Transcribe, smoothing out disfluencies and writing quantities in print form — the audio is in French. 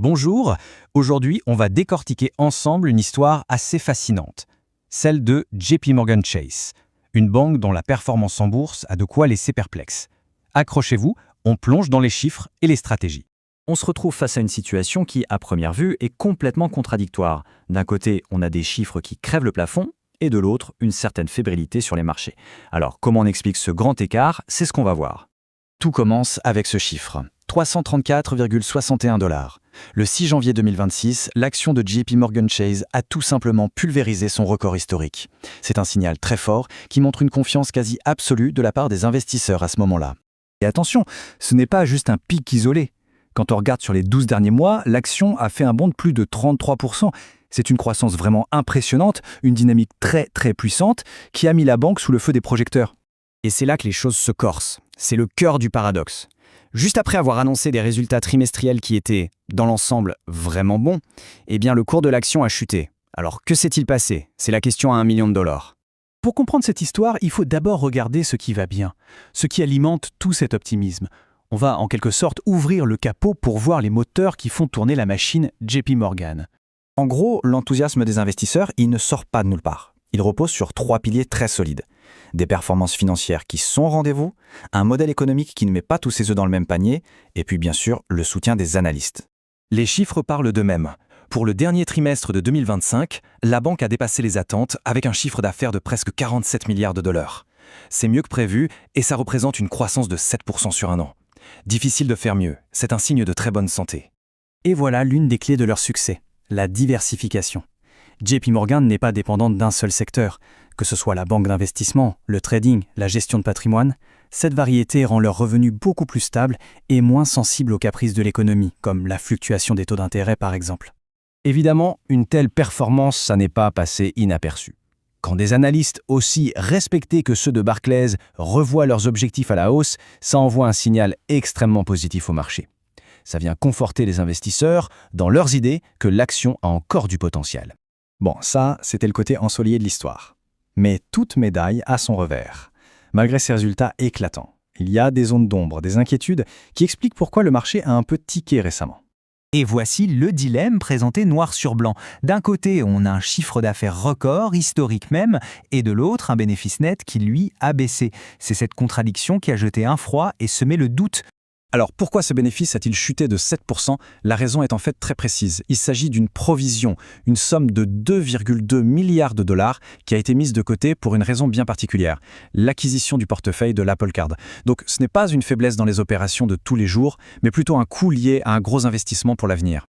Bonjour, aujourd'hui on va décortiquer ensemble une histoire assez fascinante, celle de JP Morgan Chase, une banque dont la performance en bourse a de quoi laisser perplexe. Accrochez-vous, on plonge dans les chiffres et les stratégies. On se retrouve face à une situation qui, à première vue, est complètement contradictoire. D'un côté, on a des chiffres qui crèvent le plafond, et de l'autre, une certaine fébrilité sur les marchés. Alors, comment on explique ce grand écart? C'est ce qu'on va voir. Tout commence avec ce chiffre, 334,61 $. Le 6 janvier 2026, l'action de JP Morgan Chase a tout simplement pulvérisé son record historique. C'est un signal très fort qui montre une confiance quasi absolue de la part des investisseurs à ce moment-là. Et attention, ce n'est pas juste un pic isolé. Quand on regarde sur les 12 derniers mois, l'action a fait un bond de plus de 33%. C'est une croissance vraiment impressionnante, une dynamique très puissante qui a mis la banque sous le feu des projecteurs. Et c'est là que les choses se corsent. C'est le cœur du paradoxe. Juste après avoir annoncé des résultats trimestriels qui étaient, dans l'ensemble, vraiment bons, eh bien le cours de l'action a chuté. Alors que s'est-il passé? C'est la question à $1 million. Pour comprendre cette histoire, il faut d'abord regarder ce qui va bien, ce qui alimente tout cet optimisme. On va en quelque sorte ouvrir le capot pour voir les moteurs qui font tourner la machine JP Morgan. En gros, l'enthousiasme des investisseurs, il ne sort pas de nulle part. Il repose sur 3 piliers très solides. Des performances financières qui sont au rendez-vous, un modèle économique qui ne met pas tous ses œufs dans le même panier, et puis bien sûr le soutien des analystes. Les chiffres parlent d'eux-mêmes. Pour le dernier trimestre de 2025, la banque a dépassé les attentes avec un chiffre d'affaires de presque 47 milliards de dollars. C'est mieux que prévu et ça représente une croissance de 7% sur un an. Difficile de faire mieux, c'est un signe de très bonne santé. Et voilà l'une des clés de leur succès, la diversification. JP Morgan n'est pas dépendante d'un seul secteur, que ce soit la banque d'investissement, le trading, la gestion de patrimoine. Cette variété rend leurs revenus beaucoup plus stables et moins sensibles aux caprices de l'économie, comme la fluctuation des taux d'intérêt par exemple. Évidemment, une telle performance, ça n'est pas passé inaperçu. Quand des analystes aussi respectés que ceux de Barclays revoient leurs objectifs à la hausse, ça envoie un signal extrêmement positif au marché. Ça vient conforter les investisseurs dans leurs idées que l'action a encore du potentiel. Bon, ça, c'était le côté ensoleillé de l'histoire. Mais toute médaille a son revers. Malgré ces résultats éclatants, il y a des zones d'ombre, des inquiétudes qui expliquent pourquoi le marché a un peu tiqué récemment. Et voici le dilemme présenté noir sur blanc. D'un côté, on a un chiffre d'affaires record, historique même, et de l'autre, un bénéfice net qui, lui, a baissé. C'est cette contradiction qui a jeté un froid et semé le doute. Alors pourquoi ce bénéfice a-t-il chuté de 7%? La raison est en fait très précise. Il s'agit d'une provision, une somme de 2,2 milliards de dollars qui a été mise de côté pour une raison bien particulière, l'acquisition du portefeuille de l'Apple Card. Donc ce n'est pas une faiblesse dans les opérations de tous les jours, mais plutôt un coût lié à un gros investissement pour l'avenir.